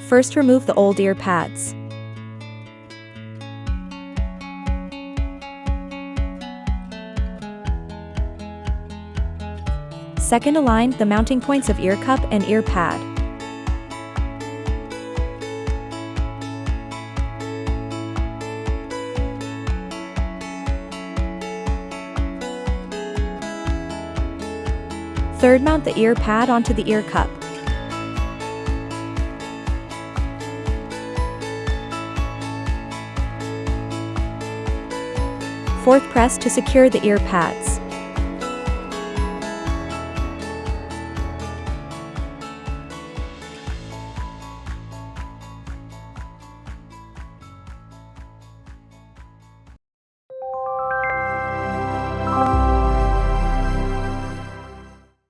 First, remove the old ear pads. Second, align the mounting points of ear cup and ear pad. Third, mount the ear pad onto the ear cup. Fourth, press to secure the ear pads.